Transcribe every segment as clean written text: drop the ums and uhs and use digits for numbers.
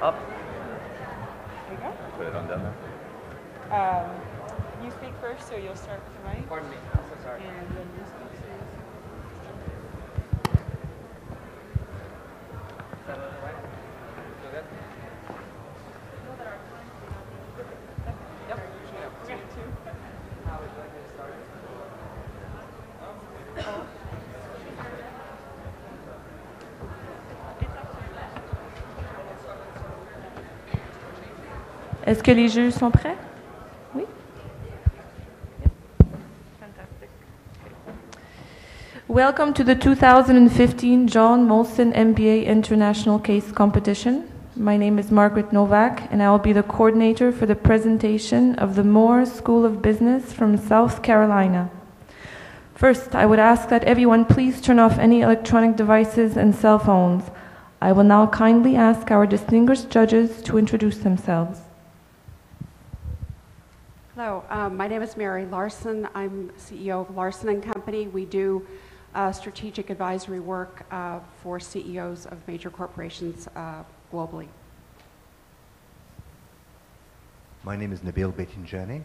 Up. There you go. Put it on down there. You speak first, so you'll start with the mic. Pardon me, I'm so sorry. And then you speak Is that all right? Feel good? Yep. Okay, two. How would you like me to start? Est-ce que les juges sont prêts? Oui? Fantastic. Welcome to the 2015 John Molson MBA International Case Competition. My name is Margaret Novak, and I will be the coordinator for the presentation of the Moore School of Business from South Carolina. First, I would ask that everyone please turn off any electronic devices and cell phones. I will now kindly ask our distinguished judges to introduce themselves. Hello, my name is Mary Larson. I'm CEO of Larson & Company. We do strategic advisory work for CEOs of major corporations globally. My name is Nabil Betinjani.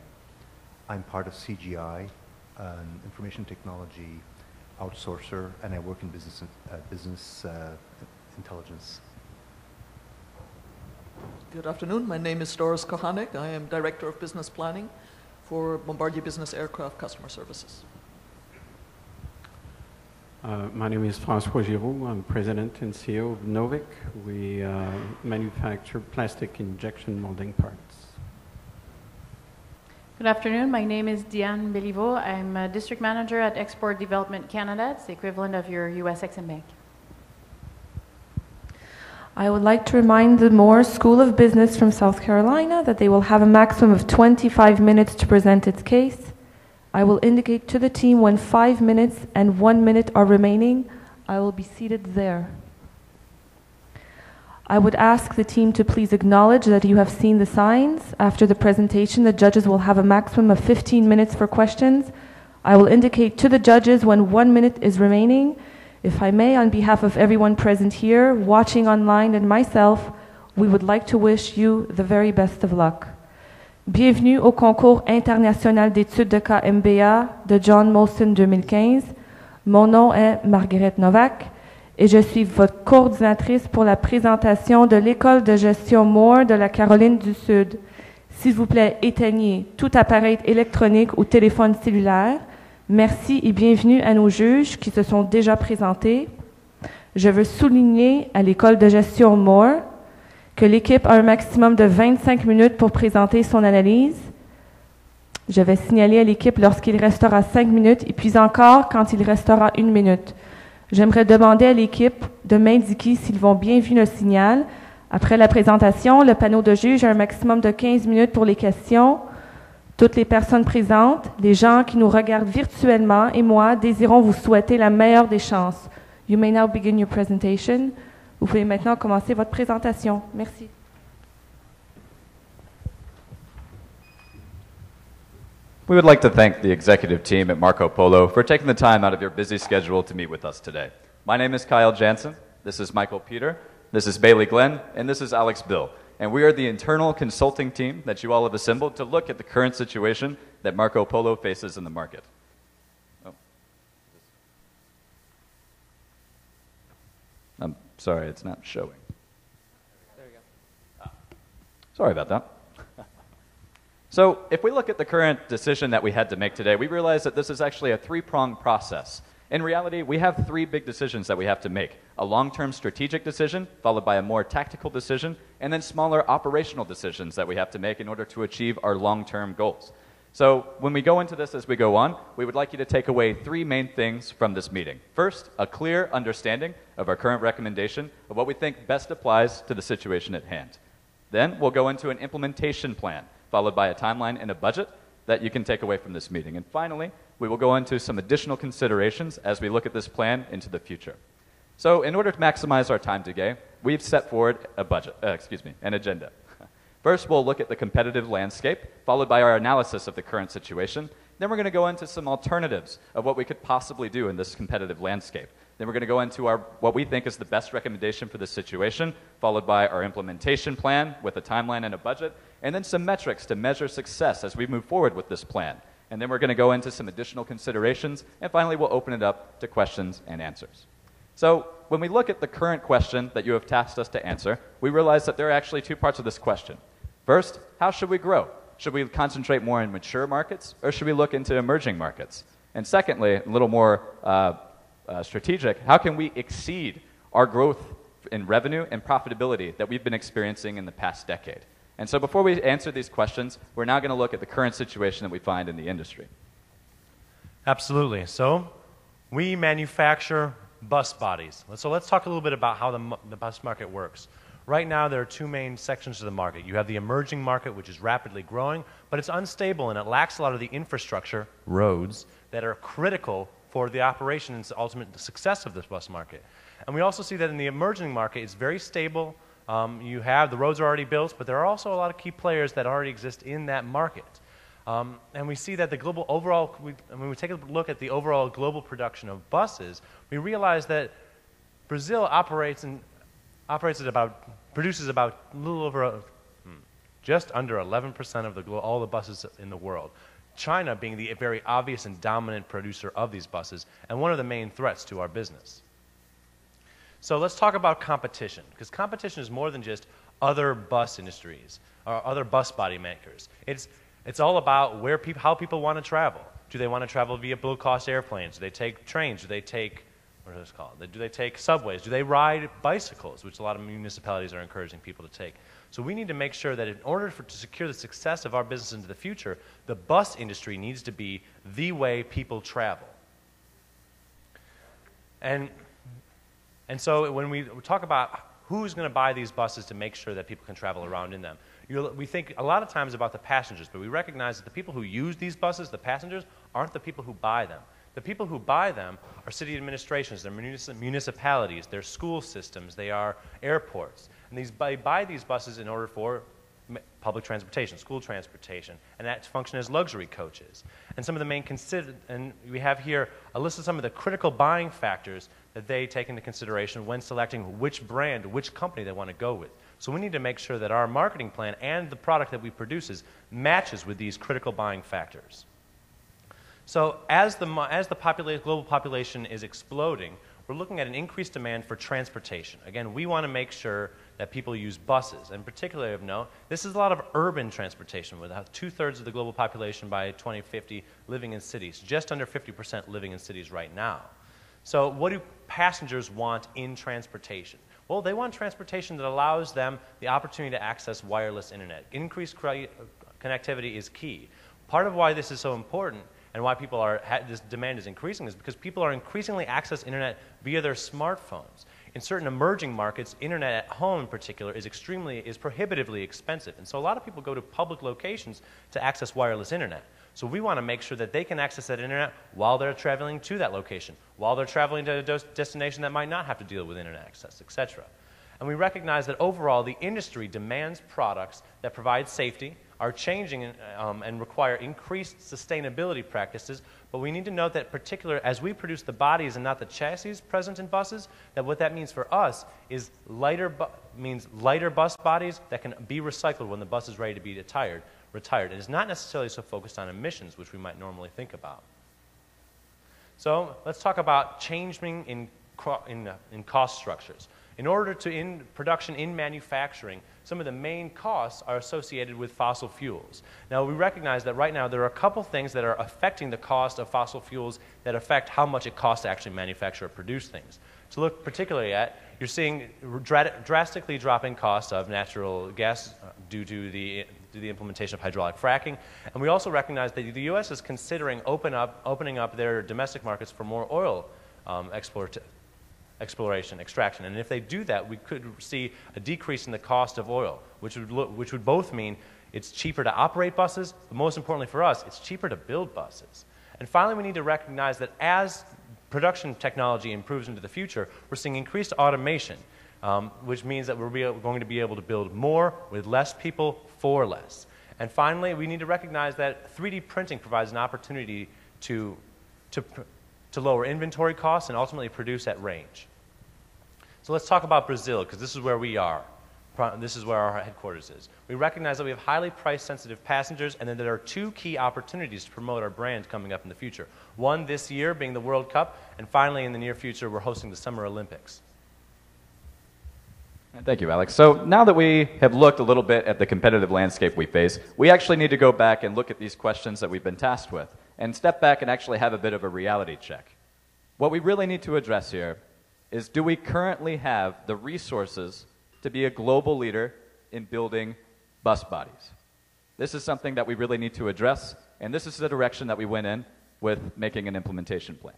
I'm part of CGI, an information technology outsourcer, and I work in business intelligence. Good afternoon. My name is Doris Kochanek. I am Director of Business Planning for Bombardier Business Aircraft Customer Services. My name is François Giroux. I'm President and CEO of Novik. We manufacture plastic injection molding parts. Good afternoon. My name is Diane Béliveau. I'm a District Manager at Export Development Canada. It's the equivalent of your US Exim Bank. I would like to remind the Moore School of Business from South Carolina that they will have a maximum of 25 minutes to present its case. I will indicate to the team when 5 minutes and 1 minute are remaining. I will be seated there. I would ask the team to please acknowledge that you have seen the signs. After the presentation, the judges will have a maximum of 15 minutes for questions. I will indicate to the judges when 1 minute is remaining. If I may, on behalf of everyone present here, watching online, and myself, we would like to wish you the very best of luck. Bienvenue au Concours International d'études de Cas MBA de John Molson 2015. Mon nom est Margaret Novak et je suis votre coordinatrice pour la présentation de l'École de Gestion Moore de la Caroline du Sud. S'il vous plaît, éteignez tout appareil électronique ou téléphone cellulaire. Merci et bienvenue à nos juges qui se sont déjà présentés. Je veux souligner à l'École de gestion Moore que l'équipe a un maximum de 25 minutes pour présenter son analyse. Je vais signaler à l'équipe lorsqu'il restera 5 minutes et puis encore quand il restera 1 minute. J'aimerais demander à l'équipe de m'indiquer s'ils vont bien vu le signal. Après la présentation, le panneau de juges a un maximum de 15 minutes pour les questions. Toutes les personnes présentes, les gens qui nous regardent virtuellement et moi désirons vous souhaiter la meilleure des chances. You may now begin your presentation. Vous pouvez maintenant commencer votre présentation. Merci. We would like to thank the executive team at Marcopolo for taking the time out of your busy schedule to meet with us today. My name is Kyle Jansen. This is Michael Peter. This is Bailey Glenn. And this is Alex Bill. And we are the internal consulting team that you all have assembled to look at the current situation that Marcopolo faces in the market. Oh. I'm sorry, it's not showing. There you go. Sorry about that. So if we look at the current decision that we had to make today, we realize that this is actually a three-pronged process. In reality, we have 3 big decisions that we have to make. A long-term strategic decision, followed by a more tactical decision, and then smaller operational decisions that we have to make in order to achieve our long-term goals. So when we go into this as we go on, we would like you to take away 3 main things from this meeting. First, a clear understanding of our current recommendation of what we think best applies to the situation at hand. Then we'll go into an implementation plan, followed by a timeline and a budget that you can take away from this meeting. And finally, we will go into some additional considerations as we look at this plan into the future. So in order to maximize our time today, we've set forward an agenda. First, we'll look at the competitive landscape, followed by our analysis of the current situation, Then we're going to go into some alternatives of what we could possibly do in this competitive landscape. Then we're going to go into what we think is the best recommendation for this situation, followed by our implementation plan with a timeline and a budget, and then some metrics to measure success as we move forward with this plan. And then we're going to go into some additional considerations, and finally we'll open it up to questions and answers. So when we look at the current question that you have tasked us to answer, we realize that there are actually two parts of this question. First, how should we grow? Should we concentrate more in mature markets, or should we look into emerging markets? And secondly, a little more strategic, how can we exceed our growth in revenue and profitability that we've been experiencing in the past decade? And so before we answer these questions, we're now going to look at the current situation that we find in the industry. Absolutely. So we manufacture bus bodies. So let's talk a little bit about how the bus market works. Right now, there are two main sections of the market. You have the emerging market, which is rapidly growing, but it's unstable and it lacks a lot of the infrastructure, roads, that are critical for the operation and ultimate success of this bus market. And we also see that in the emerging market, it's very stable. You have, the roads are already built, but there are also a lot of key players that already exist in that market. And we see that the global overall, when we take a look at the overall global production of buses, we realize that Brazil produces about a little over, just under 11% of all the buses in the world. China being the very obvious and dominant producer of these buses, and one of the main threats to our business. So let's talk about competition, because competition is more than just other bus industries or other bus body makers. It's all about how people want to travel. Do they want to travel via low-cost airplanes? Do they take trains? Do they take, what is this called? Do they take subways? Do they ride bicycles, which a lot of municipalities are encouraging people to take? So we need to make sure that in order to secure the success of our business into the future, the bus industry needs to be the way people travel. And so when we talk about who's going to buy these buses to make sure that people can travel around in them, we think a lot of times about the passengers, but we recognize that the people who use these buses, the passengers, aren't the people who buy them. The people who buy them are city administrations, they're municipalities, they're school systems, they are airports. And they buy these buses in order for public transportation, school transportation, and that function as luxury coaches. And some of the main and we have here a list of some of the critical buying factors that they take into consideration when selecting which brand, which company they want to go with. So we need to make sure that our marketing plan and the product that we produce matches with these critical buying factors. So as the global population is exploding, we're looking at an increased demand for transportation. Again, we want to make sure that people use buses, and particularly of note, this is a lot of urban transportation, with about 2/3 of the global population by 2050 living in cities, just under 50% living in cities right now. So what do passengers want in transportation? Well, they want transportation that allows them the opportunity to access wireless internet. Increased connectivity is key. Part of why this is so important and why this demand is increasing is because people are increasingly access internet via their smartphones. In certain emerging markets, internet at home in particular is prohibitively expensive. And so a lot of people go to public locations to access wireless internet. So we want to make sure that they can access that internet while they're traveling to that location, while they're traveling to a destination that might not have to deal with internet access, etc. And we recognize that overall the industry demands products that provide safety, are changing and require increased sustainability practices, but we need to note that particularly as we produce the bodies and not the chassis present in buses, that what that means for us is lighter bus bodies that can be recycled when the bus is ready to be retired. It is not necessarily so focused on emissions, which we might normally think about. So let's talk about changing in cost structures. In production, in manufacturing, some of the main costs are associated with fossil fuels. Now, we recognize that right now there are a couple things that are affecting the cost of fossil fuels that affect how much it costs to actually manufacture or produce things. To look particularly at, you're seeing drastically dropping costs of natural gas due to the implementation of hydraulic fracking. And we also recognize that the U.S. is considering opening up their domestic markets for more oil extraction. And if they do that, we could see a decrease in the cost of oil, which would both mean it's cheaper to operate buses, but most importantly for us, it's cheaper to build buses. And finally, we need to recognize that as production technology improves into the future, we're seeing increased automation, which means that we're going to be able to build more with less people for less. And finally, we need to recognize that 3D printing provides an opportunity to lower inventory costs and ultimately produce at range. So let's talk about Brazil, because this is where we are. This is where our headquarters is. We recognize that we have highly price-sensitive passengers, and then there are two key opportunities to promote our brand coming up in the future. One this year being the World Cup, and finally in the near future we're hosting the Summer Olympics. Thank you, Alex. So now that we have looked a little bit at the competitive landscape we face, we actually need to go back and look at these questions that we've been tasked with, and step back and actually have a bit of a reality check. What we really need to address here is, do we currently have the resources to be a global leader in building bus bodies? This is something that we really need to address, and this is the direction that we went in with making an implementation plan.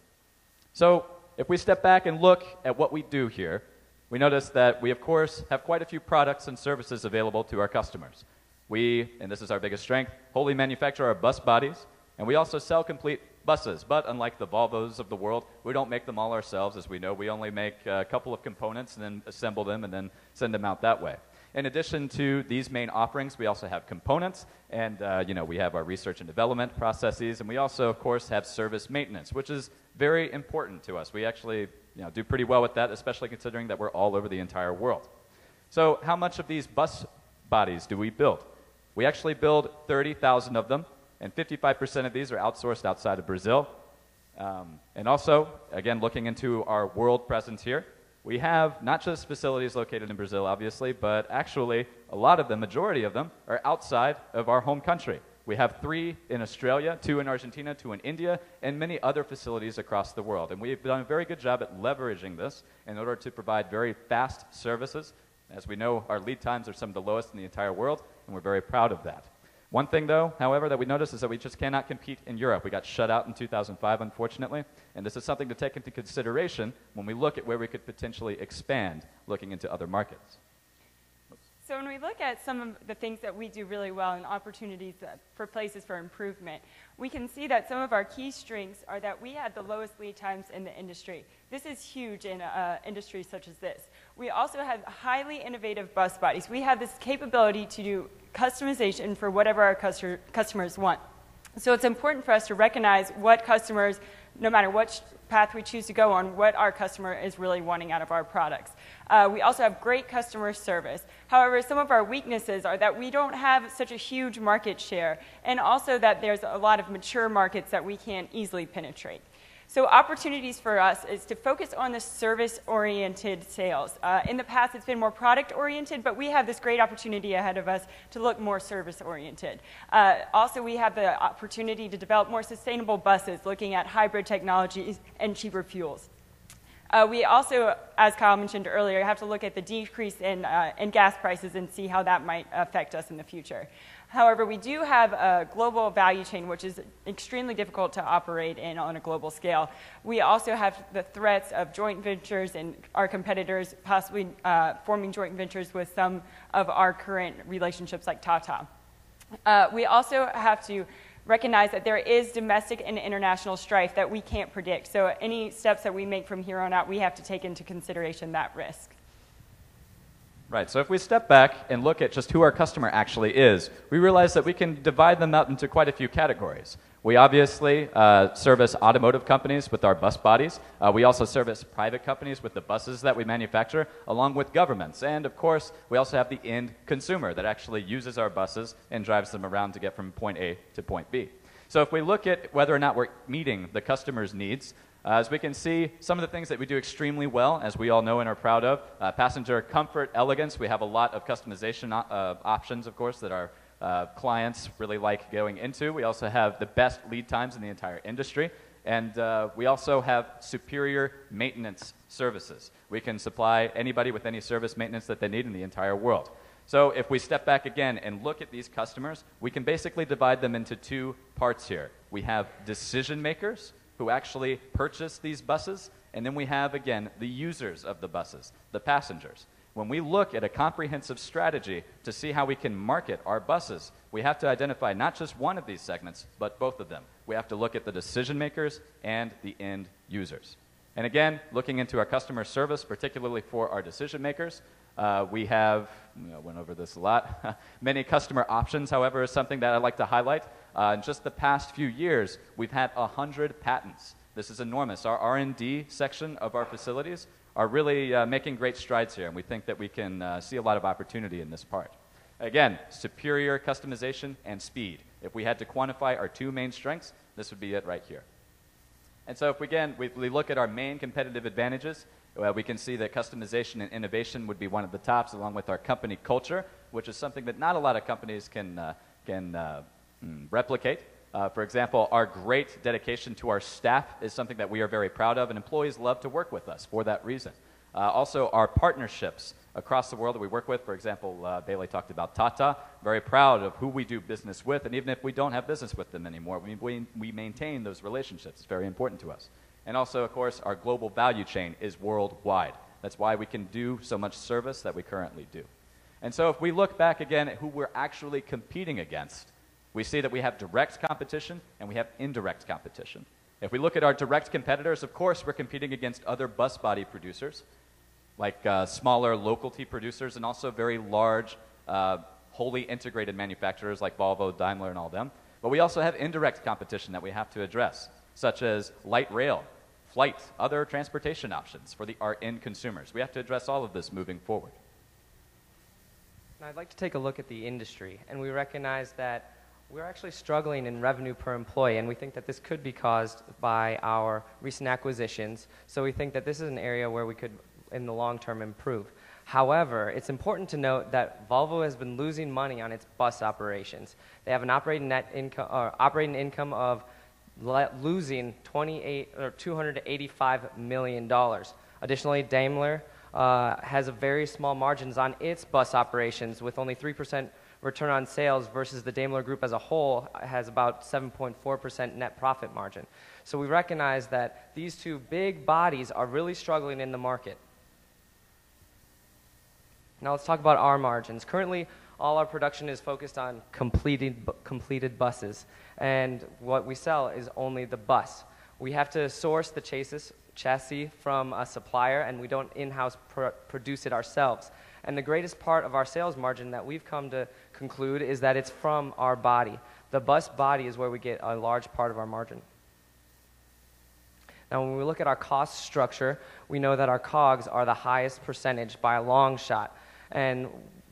So if we step back and look at what we do here, we notice that we, of course, have quite a few products and services available to our customers. We, and this is our biggest strength, wholly manufacture our bus bodies, and we also sell complete buses. But unlike the Volvos of the world, we don't make them all ourselves. As we know, we only make a couple of components and then assemble them and then send them out that way. In addition to these main offerings, we also have components, and we have our research and development processes, and we also, of course, have service maintenance, which is very important to us. We actually do pretty well with that, especially considering that we're all over the entire world. So how much of these bus bodies do we build? We actually build 30,000 of them, and 55% of these are outsourced outside of Brazil. And also, again, looking into our world presence here, we have not just facilities located in Brazil, obviously, but actually a lot of them, majority of them, are outside of our home country. We have 3 in Australia, 2 in Argentina, 2 in India, and many other facilities across the world. And we've done a very good job at leveraging this in order to provide very fast services. As we know, our lead times are some of the lowest in the entire world, and we're very proud of that. One thing, though, however, that we noticed is that we just cannot compete in Europe. We got shut out in 2005, unfortunately, and this is something to take into consideration when we look at where we could potentially expand, looking into other markets. So when we look at some of the things that we do really well and opportunities for places for improvement, we can see that some of our key strengths are that we have the lowest lead times in the industry. This is huge in industries such as this. We also have highly innovative bus bodies. We have this capability to do customization for whatever our customers want. So it's important for us to recognize what customers, no matter what path we choose to go on, what our customer is really wanting out of our products. We also have great customer service. However, some of our weaknesses are that we don't have such a huge market share, and also that there's a lot of mature markets that we can't easily penetrate. So opportunities for us is to focus on the service-oriented sales. In the past, it's been more product-oriented, but we have this great opportunity ahead of us to look more service-oriented. Also, we have the opportunity to develop more sustainable buses, looking at hybrid technologies and cheaper fuels. We also, as Kyle mentioned earlier, have to look at the decrease in gas prices and see how that might affect us in the future. However, we do have a global value chain, which is extremely difficult to operate in on a global scale. We also have the threats of joint ventures and our competitors possibly forming joint ventures with some of our current relationships like Tata. We also have to recognize that there is domestic and international strife that we can't predict. So any steps that we make from here on out, we have to take into consideration that risk. Right, so if we step back and look at just who our customer actually is, we realize that we can divide them out into quite a few categories. We obviously service automotive companies with our bus bodies. We also service private companies with the buses that we manufacture, along with governments. And of course, we also have the end consumer that actually uses our buses and drives them around to get from point A to point B. So if we look at whether or not we're meeting the customer's needs, as we can see, some of the things that we do extremely well, as we all know and are proud of, passenger comfort, elegance. We have a lot of customization options, of course, that our clients really like going into. We also have the best lead times in the entire industry. And we also have superior maintenance services. We can supply anybody with any service maintenance that they need in the entire world. So if we step back again and look at these customers, we can basically divide them into 2 parts here. We have decision makers who actually purchase these buses, and then we have, again, the users of the buses, the passengers. When we look at a comprehensive strategy to see how we can market our buses, we have to identify not just one of these segments, but both of them. We have to look at the decision makers and the end users. And again, looking into our customer service, particularly for our decision makers, we have, went over this a lot, many customer options, however, is something that I'd like to highlight. In just the past few years, we've had 100 patents. This is enormous. Our R&D section of our facilities are really making great strides here, and we think that we can see a lot of opportunity in this part. Again, superior customization and speed. If we had to quantify our two main strengths, this would be it right here. And so if we look at our main competitive advantages, we can see that customization and innovation would be one of the tops, along with our company culture, which is something that not a lot of companies can replicate. For example, our great dedication to our staff is something that we are very proud of, and employees love to work with us for that reason. Also, our partnerships across the world that we work with. For example, Bailey talked about Tata. Very proud of who we do business with, and even if we don't have business with them anymore, we maintain those relationships. It's very important to us. And also, of course, our global value chain is worldwide. That's why we can do so much service that we currently do. And so if we look back again at who we're actually competing against, we see that we have direct competition and we have indirect competition. If we look at our direct competitors, of course, we're competing against other bus body producers, like smaller localty producers, and also very large, wholly integrated manufacturers like Volvo, Daimler, and all them. But we also have indirect competition that we have to address, such as light rail, flight, other transportation options for our end consumers. We have to address all of this moving forward. Now, I'd like to take a look at the industry, and we recognize that we're actually struggling in revenue per employee, and we think that this could be caused by our recent acquisitions. So we think that this is an area where we could, in the long term, improve. However, it's important to note that Volvo has been losing money on its bus operations. They have an operating income of losing $285 million. Additionally, Daimler has a very small margins on its bus operations, with only 3% return on sales versus the Daimler Group as a whole has about 7.4% net profit margin. So we recognize that these two big bodies are really struggling in the market. Now let's talk about our margins. Currently, all our production is focused on completed buses, and what we sell is only the bus. We have to source the chassis from a supplier, and we don't in-house produce it ourselves. And the greatest part of our sales margin that we've come to conclude is that it's from our body. The bus body is where we get a large part of our margin. Now, when we look at our cost structure, we know that our COGS are the highest percentage by a long shot. And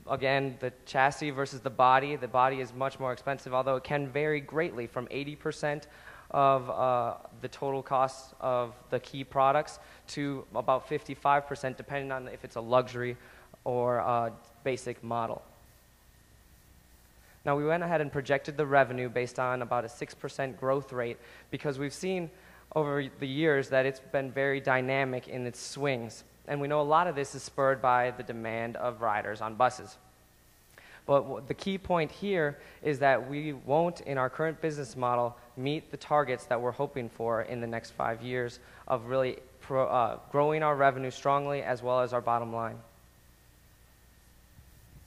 again, the chassis versus the body is much more expensive, although it can vary greatly from 80% of the total cost of the key products to about 55%, depending on if it's a luxury or a basic model. Now, we went ahead and projected the revenue based on about a 6% growth rate, because we've seen over the years that it's been very dynamic in its swings. And we know a lot of this is spurred by the demand of riders on buses. But the key point here is that we won't, in our current business model, meet the targets that we're hoping for in the next 5 years of really growing our revenue strongly as well as our bottom line.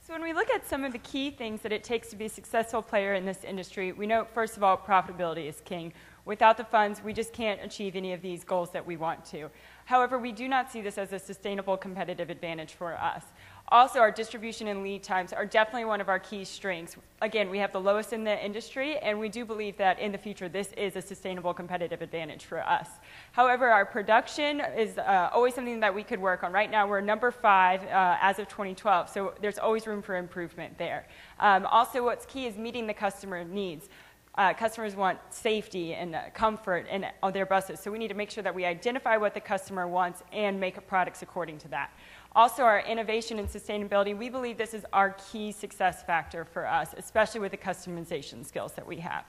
So when we look at some of the key things that it takes to be a successful player in this industry, we know, first of all, profitability is king. Without the funds, we just can't achieve any of these goals that we want to. However, we do not see this as a sustainable competitive advantage for us. Also, our distribution and lead times are definitely one of our key strengths. Again, we have the lowest in the industry, and we do believe that in the future this is a sustainable competitive advantage for us. However, our production is always something that we could work on. Right now, we're number 5 as of 2012, so there's always room for improvement there. Also, what's key is meeting the customer needs. Customers want safety and comfort in their buses, so we need to make sure that we identify what the customer wants and make products according to that. Also, our innovation and sustainability, we believe this is our key success factor for us, especially with the customization skills that we have.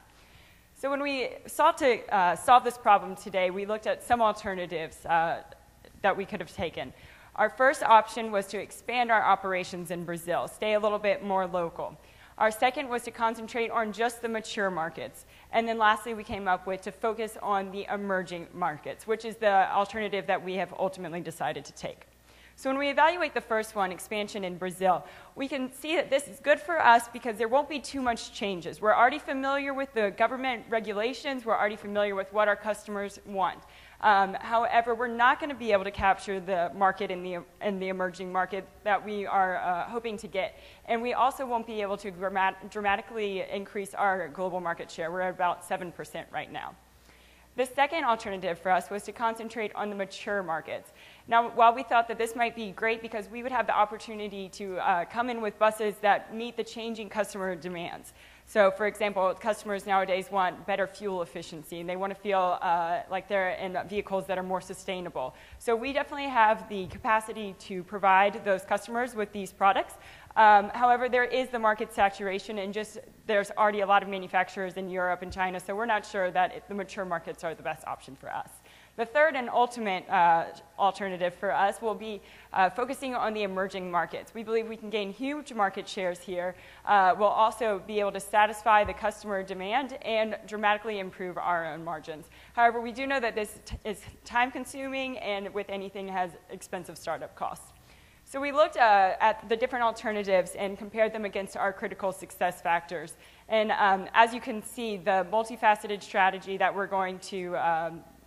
So when we sought to solve this problem today, we looked at some alternatives that we could have taken. Our first option was to expand our operations in Brazil, stay a little bit more local. Our second was to concentrate on just the mature markets. And then lastly, we came up with to focus on the emerging markets, which is the alternative that we have ultimately decided to take. So when we evaluate the first one, expansion in Brazil, we can see that this is good for us because there won't be too much changes. We're already familiar with the government regulations. We're already familiar with what our customers want. However, we're not going to be able to capture the market in the emerging market that we are hoping to get. And we also won't be able to dramatically increase our global market share. We're at about 7% right now. The second alternative for us was to concentrate on the mature markets. Now, while we thought that this might be great because we would have the opportunity to come in with buses that meet the changing customer demands. So, for example, customers nowadays want better fuel efficiency, and they want to feel like they're in vehicles that are more sustainable. So we definitely have the capacity to provide those customers with these products. However, there is the market saturation, and there's already a lot of manufacturers in Europe and China, so we're not sure that the mature markets are the best option for us. The third and ultimate alternative for us will be focusing on the emerging markets. We believe we can gain huge market shares here. We'll also be able to satisfy the customer demand and dramatically improve our own margins. However, we do know that this is time-consuming and with anything has expensive startup costs. So we looked at the different alternatives and compared them against our critical success factors. And as you can see, the multifaceted strategy that we're going to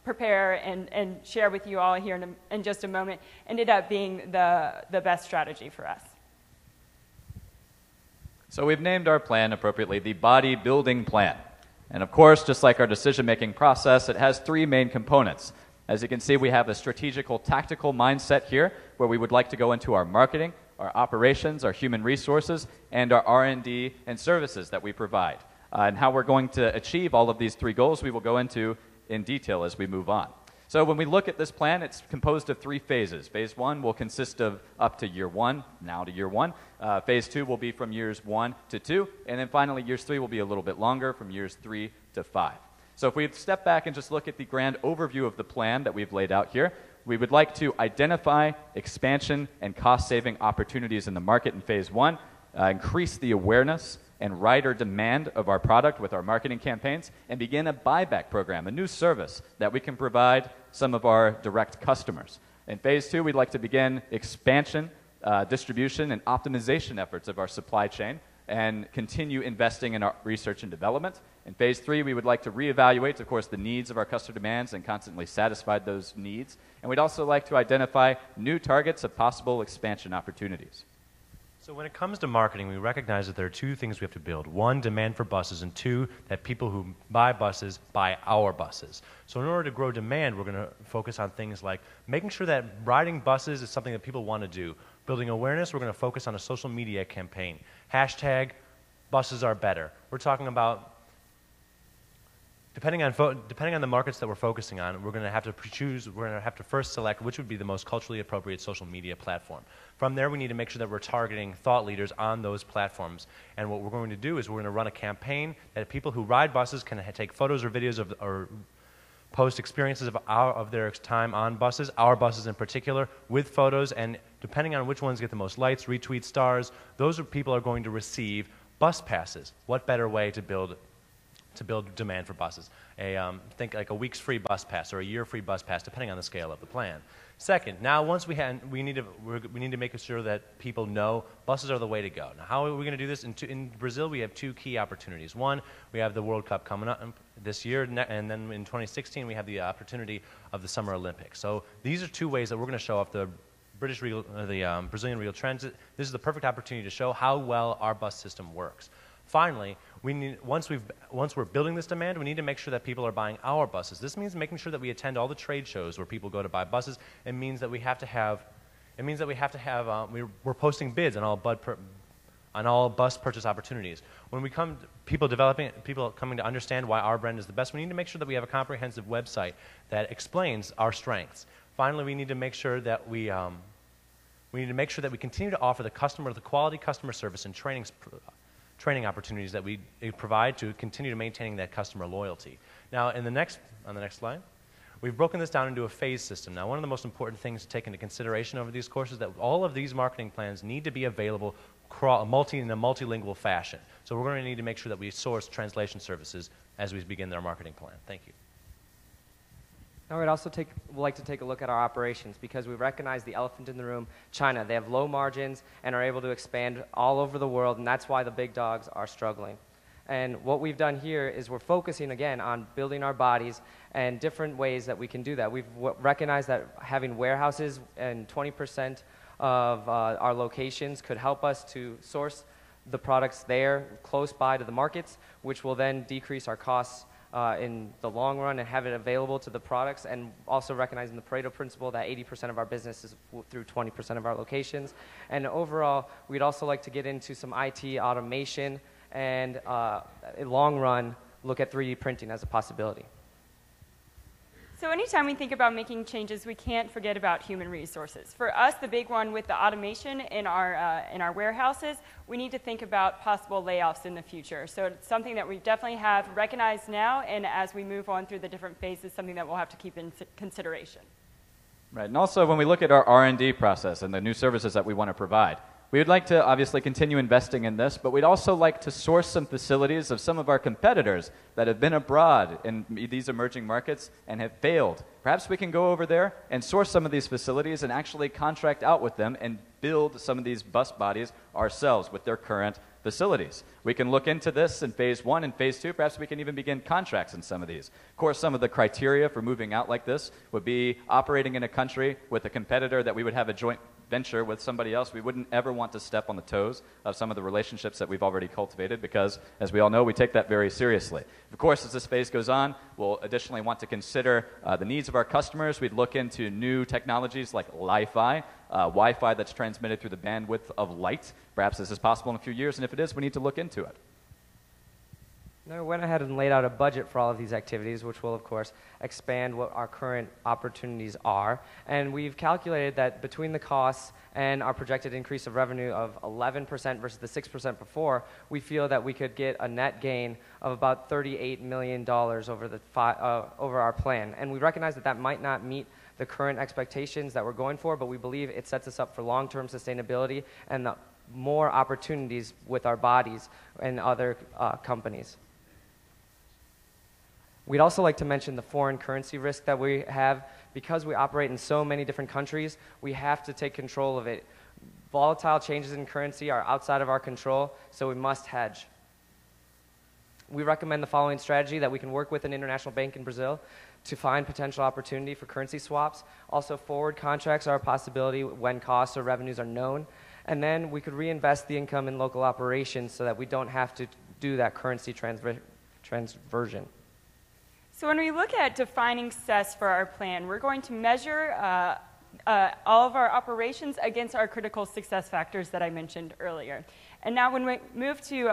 prepare and share with you all here in just a moment ended up being the best strategy for us. So we've named our plan appropriately the Body Building Plan. And of course, just like our decision-making process, it has three main components. As you can see, we have a strategical, tactical mindset here where we would like to go into our marketing, our operations, our human resources, and our R&D and services that we provide. And how we're going to achieve all of these three goals we will go into in detail as we move on. So when we look at this plan, it's composed of three phases. Phase 1 will consist of up to year 1, now to year 1. Phase 2 will be from years 1 to 2. And then finally, years 3 will be a little bit longer, from years 3 to 5. So if we step back and just look at the grand overview of the plan that we've laid out here, we would like to identify expansion and cost-saving opportunities in the market in Phase 1, increase the awareness and rider demand of our product with our marketing campaigns, and begin a buyback program, a new service that we can provide some of our direct customers. In Phase 2, we'd like to begin expansion, distribution, and optimization efforts of our supply chain and continue investing in our research and development. In Phase 3, we would like to reevaluate, of course, the needs of our customer demands and constantly satisfy those needs. And we'd also like to identify new targets of possible expansion opportunities. So when it comes to marketing, we recognize that there are two things we have to build. One, demand for buses, and two, that people who buy buses buy our buses. So in order to grow demand, we're going to focus on things like making sure that riding buses is something that people want to do. Building awareness, we're going to focus on a social media campaign. Hashtag buses are better. We're talking about, depending on the markets that we're focusing on, we're going to have to choose, we're going to have to first select which would be the most culturally appropriate social media platform. From there, we need to make sure that we're targeting thought leaders on those platforms. And what we're going to do is we're going to run a campaign that people who ride buses can take photos or videos of, or post experiences of their time on buses, our buses in particular, with photos, and depending on which ones get the most likes, retweets, stars, those people are going to receive bus passes. What better way to build demand for buses? Think like a week's free bus pass or a year free bus pass, depending on the scale of the plan. Second, now once we need to make sure that people know buses are the way to go. Now, how are we going to do this? In Brazil, we have two key opportunities. One, we have the World Cup coming up this year, and then in 2016, we have the opportunity of the Summer Olympics. So these are two ways that we're going to show off the Brazilian Real Transit. This is the perfect opportunity to show how well our bus system works. Finally, once we're building this demand, we need to make sure that people are buying our buses. This means making sure that we attend all the trade shows where people go to buy buses. It means that we're posting bids on all bus purchase opportunities. When we come people coming to understand why our brand is the best, we need to make sure that we have a comprehensive website that explains our strengths. Finally, we need to make sure that we continue to offer the quality customer service and training opportunities that we provide to continue to maintaining that customer loyalty. Now, on the next slide, we've broken this down into a phase system. Now, one of the most important things to take into consideration over these courses is that all of these marketing plans need to be available in a multilingual fashion. So we're going to need to make sure that we source translation services as we begin our marketing plan. Thank you. Now we'd also like to take a look at our operations because we recognize the elephant in the room, China. They have low margins and are able to expand all over the world, and that's why the big dogs are struggling. And what we've done here is we're focusing again on building our bodies and different ways that we can do that. We've recognized that having warehouses in 20% of our locations could help us to source the products there close by to the markets, which will then decrease our costs in the long run and have it available to the products, and also recognizing the Pareto principle that 80% of our business is through 20% of our locations. And overall, we'd also like to get into some IT automation and in long run, look at 3D printing as a possibility. So anytime we think about making changes, we can't forget about human resources. For us, the big one with the automation in our warehouses, we need to think about possible layoffs in the future. So it's something that we definitely have recognized now, and as we move on through the different phases, something that we'll have to keep in consideration. Right, and also when we look at our R&D process and the new services that we want to provide, we would like to obviously continue investing in this, but we'd also like to source some facilities of some of our competitors that have been abroad in these emerging markets and have failed. Perhaps we can go over there and source some of these facilities and actually contract out with them and build some of these bus bodies ourselves with their current facilities. We can look into this in phase 1 and phase 2. Perhaps we can even begin contracts in some of these. Of course, some of the criteria for moving out like this would be operating in a country with a competitor that we would have a joint venture with somebody else. We wouldn't ever want to step on the toes of some of the relationships that we've already cultivated because, as we all know, we take that very seriously. Of course, as this phase goes on, we'll additionally want to consider the needs of our customers. We'd look into new technologies like Li-Fi, Wi-Fi that's transmitted through the bandwidth of light. Perhaps this is possible in a few years, and if it is, we need to look into it. Now, we went ahead and laid out a budget for all of these activities, which will, of course, expand what our current opportunities are. And we've calculated that between the costs and our projected increase of revenue of 11% versus the 6% before, we feel that we could get a net gain of about $38 million over our plan. And we recognize that that might not meet the current expectations that we're going for, but we believe it sets us up for long-term sustainability and the more opportunities with our bodies and other companies. We'd also like to mention the foreign currency risk that we have. Because we operate in so many different countries, we have to take control of it. Volatile changes in currency are outside of our control, so we must hedge. We recommend the following strategy: that we can work with an international bank in Brazil to find potential opportunity for currency swaps. Also, forward contracts are a possibility when costs or revenues are known. And then we could reinvest the income in local operations so that we don't have to do that currency transversion. So when we look at defining success for our plan, we're going to measure all of our operations against our critical success factors that I mentioned earlier. And now when we move to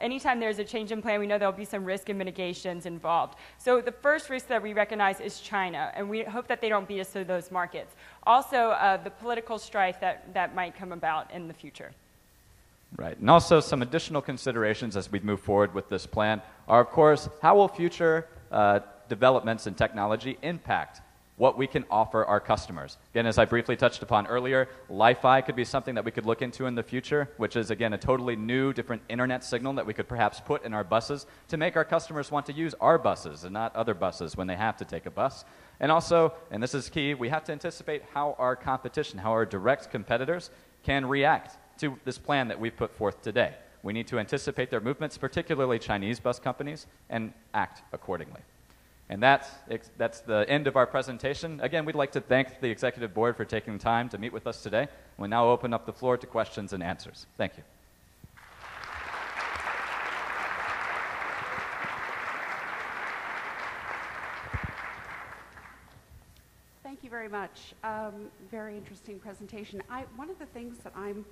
anytime there's a change in plan, we know there'll be some risk and mitigations involved. So the first risk that we recognize is China, and we hope that they don't beat us to those markets. Also, the political strife that might come about in the future. Right, and also some additional considerations as we move forward with this plan are, of course, how will future developments in technology impact what we can offer our customers. Again, as I briefly touched upon earlier, Li-Fi could be something that we could look into in the future, which is, again, a totally new, different internet signal that we could perhaps put in our buses to make our customers want to use our buses and not other buses when they have to take a bus. And also, and this is key, we have to anticipate how our competition, how our direct competitors can react to this plan that we've put forth today. We need to anticipate their movements, particularly Chinese bus companies, and act accordingly. And that's the end of our presentation. Again, we'd like to thank the Executive Board for taking the time to meet with us today. We now open up the floor to questions and answers. Thank you. Thank you very much. Very interesting presentation. One of the things that I'm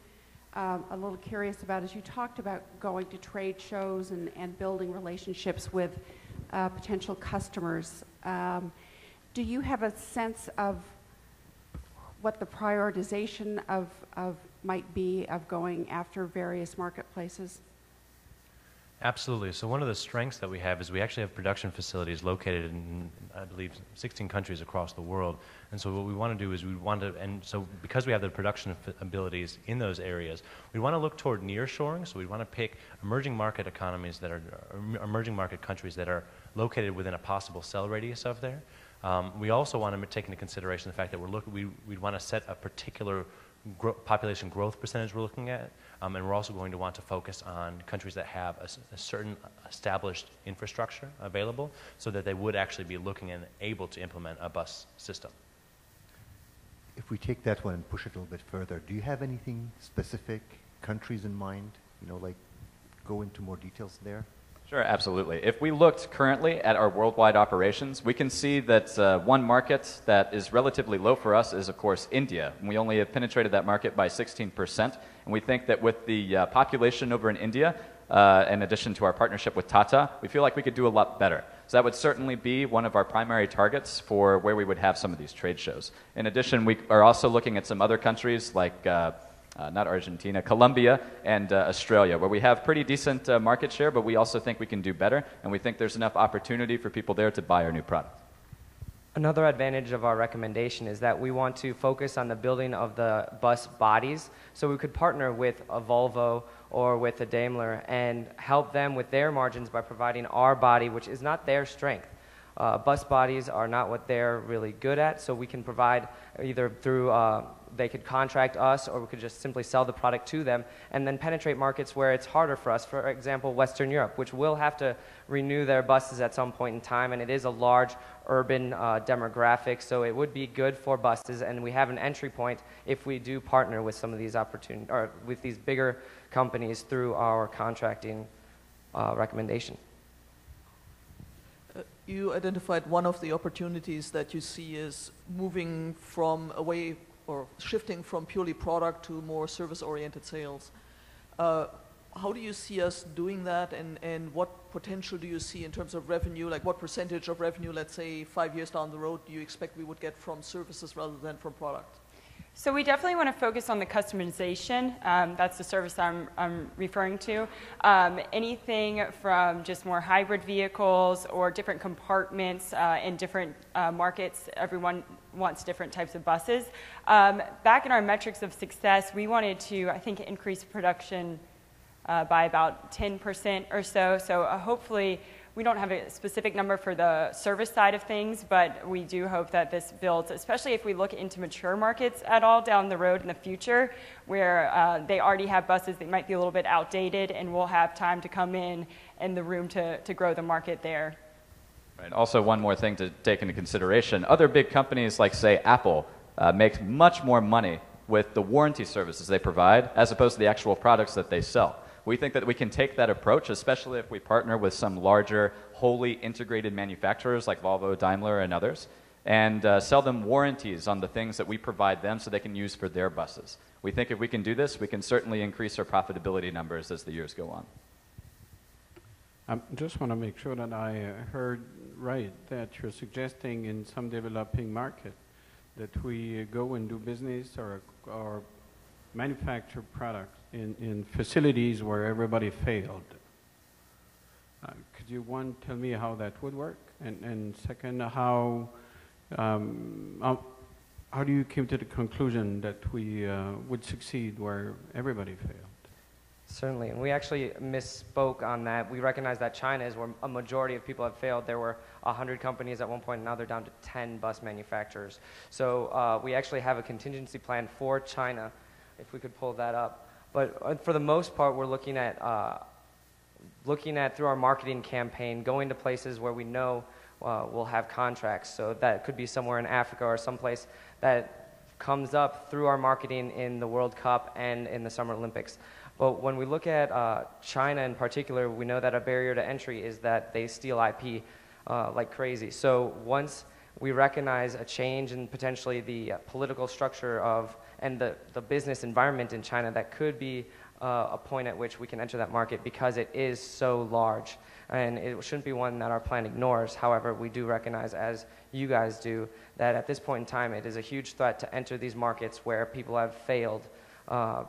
a little curious about is you talked about going to trade shows and building relationships with potential customers. Do you have a sense of what the prioritization of might be of going after various marketplaces? Absolutely. So one of the strengths that we have is we actually have production facilities located in, I believe, 16 countries across the world. And so what we want to do is and so because we have the production abilities in those areas, we want to look toward nearshoring. So we want to pick emerging market economies that are, emerging market countries that are located within a possible sell radius of there. We also want to take into consideration the fact that we want to set a particular population growth percentage we're looking at, and we're also going to want to focus on countries that have a certain established infrastructure available so that they would actually be looking and able to implement a bus system. If we take that one and push it a little bit further, do you have anything specific, countries in mind, like go into more details there? Sure, absolutely. If we looked currently at our worldwide operations, we can see that one market that is relatively low for us is, of course, India. And we only have penetrated that market by 16%. And we think that with the population over in India, in addition to our partnership with Tata, we feel like we could do a lot better. So that would certainly be one of our primary targets for where we would have some of these trade shows. In addition, we are also looking at some other countries like not Argentina, Colombia, and Australia, where we have pretty decent market share, but we also think we can do better, and we think there's enough opportunity for people there to buy our new product. Another advantage of our recommendation is that we want to focus on the building of the bus bodies, so we could partner with a Volvo or with a Daimler and help them with their margins by providing our body, which is not their strength. Bus bodies are not what they're really good at, so we can provide either through they could contract us, or we could just simply sell the product to them and then penetrate markets where it's harder for us. For example, Western Europe, which will have to renew their buses at some point in time, and it is a large urban demographic, so it would be good for buses, and we have an entry point if we do partner with some of these opportunities, or with these bigger companies through our contracting recommendation. You identified one of the opportunities that you see is moving from away or shifting from purely product to more service-oriented sales. How do you see us doing that, and what potential do you see in terms of revenue? Like what percentage of revenue, let's say 5 years down the road, do you expect we would get from services rather than from product? So we definitely want to focus on the customization. That's the service I'm referring to. Anything from just more hybrid vehicles or different compartments in different markets. Everyone wants different types of buses. Back in our metrics of success, we wanted to, I think, increase production by about 10% or so. So hopefully, we don't have a specific number for the service side of things, but we do hope that this builds, especially if we look into mature markets at all down the road in the future, where they already have buses that might be a little bit outdated, and we'll have time to come in and the room to grow the market there. Right. Also, one more thing to take into consideration. Other big companies like, say, Apple, make much more money with the warranty services they provide as opposed to the actual products that they sell. We think that we can take that approach, especially if we partner with some larger, wholly integrated manufacturers like Volvo, Daimler, and others, and sell them warranties on the things that we provide them so they can use for their buses. We think if we can do this, we can certainly increase our profitability numbers as the years go on. I just want to make sure that I heard right, that you're suggesting in some developing market that we go and do business or manufacture products in facilities where everybody failed. Could you, one, tell me how that would work? And second, how do you come to the conclusion that we would succeed where everybody failed? Certainly, and we actually misspoke on that. We recognize that China is where a majority of people have failed. There were 100 companies at one point, and now they're down to 10 bus manufacturers. So we actually have a contingency plan for China, if we could pull that up. But for the most part, we're looking at through our marketing campaign, going to places where we know we'll have contracts. So that could be somewhere in Africa or someplace that comes up through our marketing in the World Cup and in the Summer Olympics. But when we look at China in particular, we know that a barrier to entry is that they steal IP like crazy. So once we recognize a change in potentially the political structure of and the business environment in China, that could be a point at which we can enter that market because it is so large. And it shouldn't be one that our plan ignores. However, we do recognize, as you guys do, that at this point in time, it is a huge threat to enter these markets where people have failed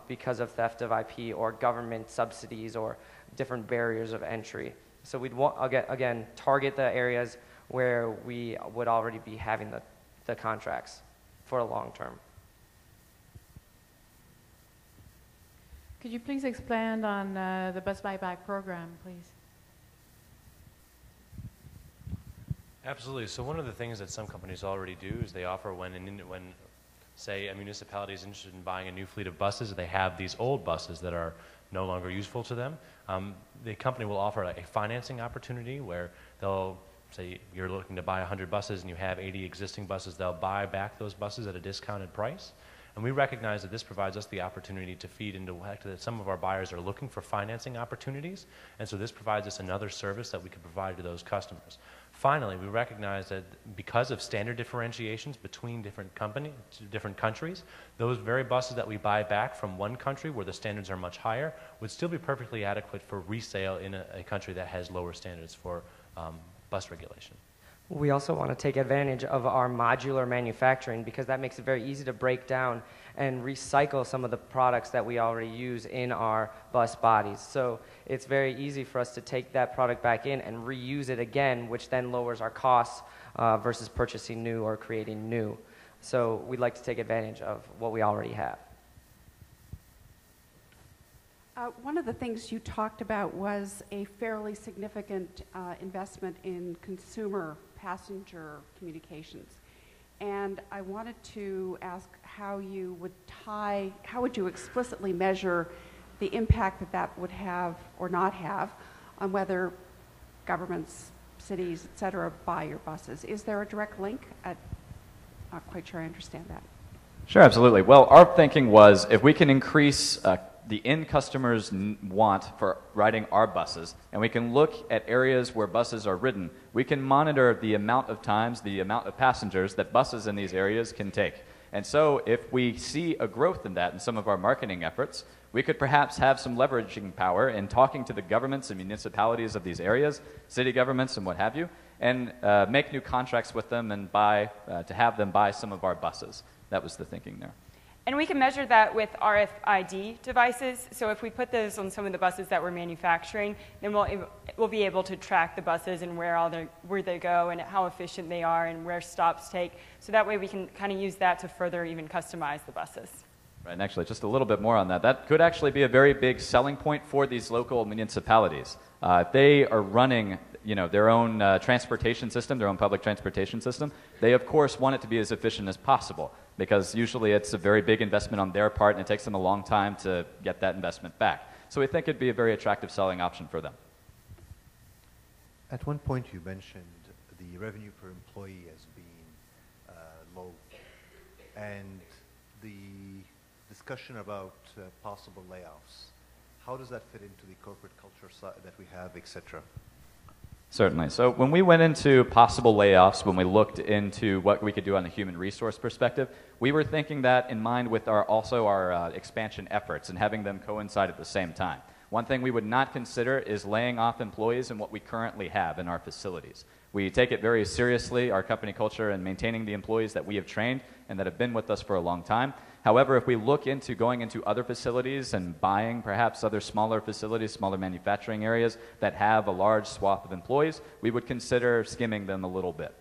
because of theft of IP or government subsidies or different barriers of entry. So we'd want, again, target the areas where we would already be having the contracts for a long term. Could you please expand on the bus buyback program, please? Absolutely. So one of the things that some companies already do is they offer when say a municipality is interested in buying a new fleet of buses, they have these old buses that are no longer useful to them, the company will offer a financing opportunity where they'll say you're looking to buy 100 buses and you have 80 existing buses, they'll buy back those buses at a discounted price. And we recognize that this provides us the opportunity to feed into the fact that some of our buyers are looking for financing opportunities, and so this provides us another service that we can provide to those customers. Finally, we recognize that because of standard differentiations between different countries, those very buses that we buy back from one country where the standards are much higher would still be perfectly adequate for resale in a country that has lower standards for bus regulation. We also want to take advantage of our modular manufacturing because that makes it very easy to break down and recycle some of the products that we already use in our bus bodies. So it's very easy for us to take that product back in and reuse it again, which then lowers our costs versus purchasing new or creating new. So we'd like to take advantage of what we already have. One of the things you talked about was a fairly significant investment in consumer passenger communications. And I wanted to ask how you would how would you explicitly measure the impact that that would have or not have on whether governments, cities, et cetera, buy your buses? Is there a direct link? I'm not quite sure I understand that. Sure, absolutely. Well, our thinking was if we can increase the end customers' want for riding our buses, and we can look at areas where buses are ridden, we can monitor the amount of times, the amount of passengers that buses in these areas can take. And so if we see a growth in that in some of our marketing efforts, we could perhaps have some leveraging power in talking to the governments and municipalities of these areas, city governments and what have you, and make new contracts with them and to have them buy some of our buses. That was the thinking there. And we can measure that with RFID devices. So if we put those on some of the buses that we're manufacturing, then we'll be able to track the buses and where they go and how efficient they are and where stops take. So that way we can kind of use that to further even customize the buses. Right, and actually, just a little bit more on that. That could actually be a very big selling point for these local municipalities. If they are running their own transportation system, their own public transportation system, they of course want it to be as efficient as possible because usually it's a very big investment on their part and it takes them a long time to get that investment back. So we think it'd be a very attractive selling option for them. At one point you mentioned the revenue per employee as being low, and the discussion about possible layoffs. How does that fit into the corporate culture that we have, etc.? Certainly. So when we went into possible layoffs, when we looked into what we could do on the human resource perspective, we were thinking that in mind with our expansion efforts and having them coincide at the same time. One thing we would not consider is laying off employees in what we currently have in our facilities. We take it very seriously, our company culture, and maintaining the employees that we have trained and that have been with us for a long time. However, if we look into going into other facilities and buying perhaps other smaller facilities, smaller manufacturing areas that have a large swath of employees, we would consider skimming them a little bit.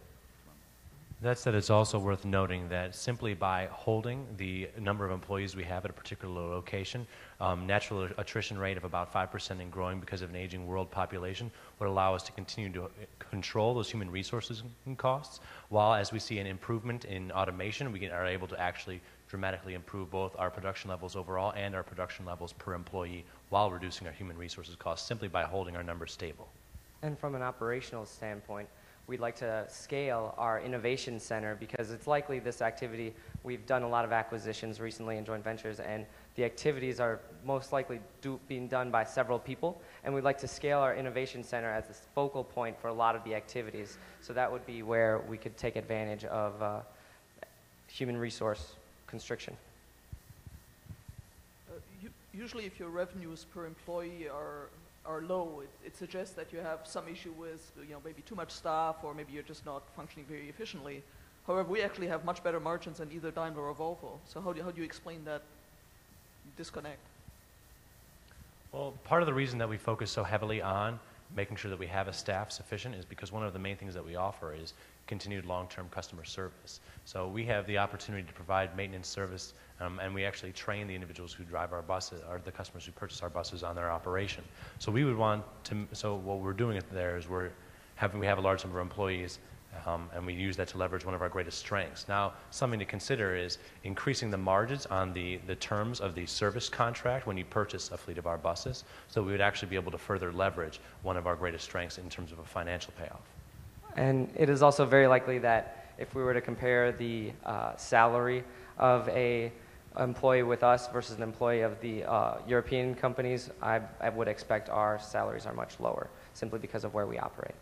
That said, it's also worth noting that simply by holding the number of employees we have at a particular location, natural attrition rate of about 5% and growing because of an aging world population would allow us to continue to control those human resources and costs, while as we see an improvement in automation, we are able to actually dramatically improve both our production levels overall and our production levels per employee while reducing our human resources costs simply by holding our numbers stable. And from an operational standpoint, we'd like to scale our innovation center because it's likely this activity, we've done a lot of acquisitions recently in joint ventures, and the activities are most likely being done by several people, and we'd like to scale our innovation center as this focal point for a lot of the activities. So that would be where we could take advantage of human resource constriction. Usually if your revenues per employee are low, it suggests that you have some issue with maybe too much staff, or maybe you're just not functioning very efficiently. However, we actually have much better margins than either Daimler or Volvo. So how do you explain that disconnect? Well, part of the reason that we focus so heavily on making sure that we have a staff sufficient is because one of the main things that we offer is continued long-term customer service. So we have the opportunity to provide maintenance service, and we actually train the individuals who drive our buses, or the customers who purchase our buses, on their operation. So we would want to, so what we're doing there is we have a large number of employees, And we use that to leverage one of our greatest strengths. Now, something to consider is increasing the margins on the terms of the service contract when you purchase a fleet of our buses, so we would actually be able to further leverage one of our greatest strengths in terms of a financial payoff. And it is also very likely that if we were to compare the salary of a employee with us versus an employee of the European companies, I would expect our salaries are much lower, simply because of where we operate.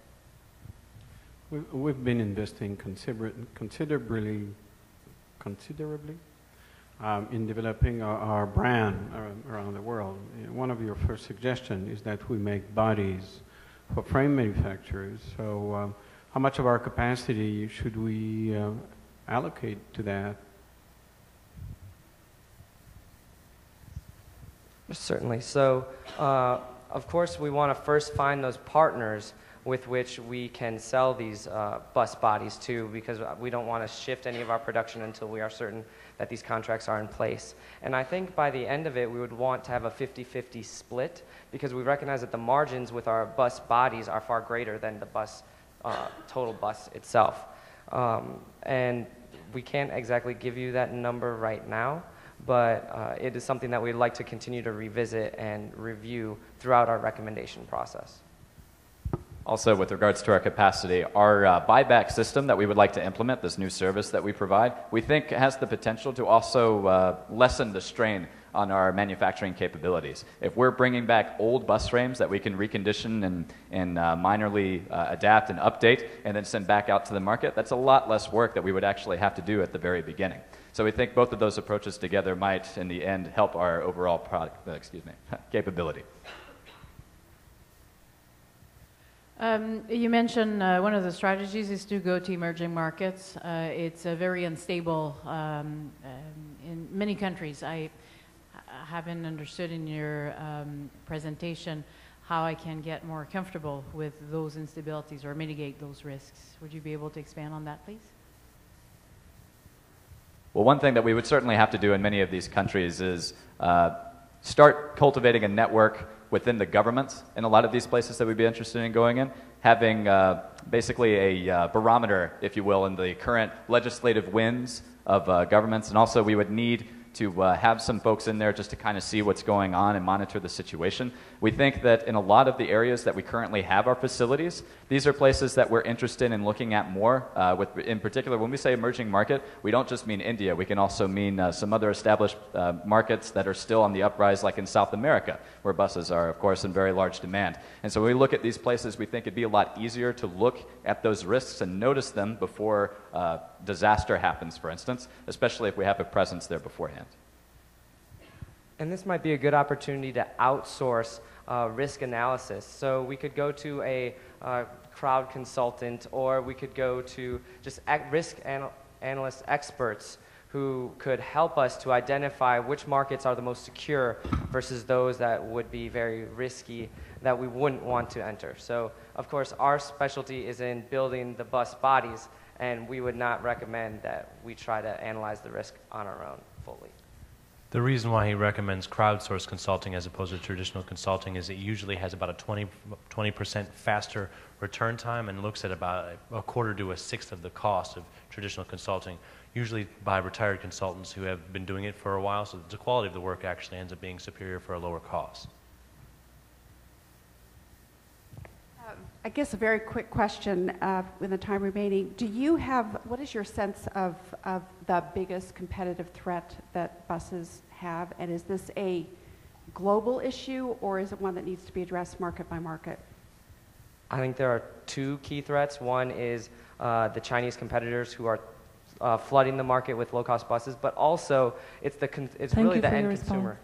We've been investing considerably in developing our brand around the world. One of your first suggestions is that we make bodies for frame manufacturers. So how much of our capacity should we allocate to that? Certainly. So, of course, we want to first find those partners with which we can sell these bus bodies to, because we don't want to shift any of our production until we are certain that these contracts are in place. And I think by the end of it, we would want to have a 50-50 split, because we recognize that the margins with our bus bodies are far greater than the bus total bus itself. And we can't exactly give you that number right now, but it is something that we'd like to continue to revisit and review throughout our recommendation process. Also, with regards to our capacity, our buyback system that we would like to implement, this new service that we provide, we think has the potential to also lessen the strain on our manufacturing capabilities. If we're bringing back old bus frames that we can recondition and minorly adapt and update and then send back out to the market, that's a lot less work that we would actually have to do at the very beginning. So we think both of those approaches together might, in the end, help our overall product, capability. You mentioned one of the strategies is to go to emerging markets. It's very unstable in many countries. I haven't understood in your presentation how I can get more comfortable with those instabilities or mitigate those risks. Would you be able to expand on that, please? Well, one thing that we would certainly have to do in many of these countries is start cultivating a network within the governments in a lot of these places that we'd be interested in going in, having basically a barometer, if you will, in the current legislative winds of governments. And also we would need to have some folks in there just to kind of see what's going on and monitor the situation. We think that in a lot of the areas that we currently have our facilities, these are places that we're interested in looking at more. In particular, when we say emerging market, we don't just mean India. We can also mean some other established markets that are still on the uprise, like in South America, where buses are, of course, in very large demand. And so when we look at these places, we think it'd be a lot easier to look at those risks and notice them before disaster happens, for instance, especially if we have a presence there beforehand. And this might be a good opportunity to outsource risk analysis. So we could go to a crowd consultant, or we could go to just risk analyst experts who could help us to identify which markets are the most secure versus those that would be very risky that we wouldn't want to enter. So, of course, our specialty is in building the bus bodies, and we would not recommend that we try to analyze the risk on our own fully. The reason why he recommends crowdsourced consulting as opposed to traditional consulting is it usually has about a 20% faster return time and looks at about a quarter to a sixth of the cost of traditional consulting, usually by retired consultants who have been doing it for a while, so the quality of the work actually ends up being superior for a lower cost. I guess a very quick question in the time remaining. What is your sense of the biggest competitive threat that buses have? And is this a global issue, or is it one that needs to be addressed market by market? I think there are two key threats. One is the Chinese competitors who are flooding the market with low-cost buses, but also it's really the end consumer.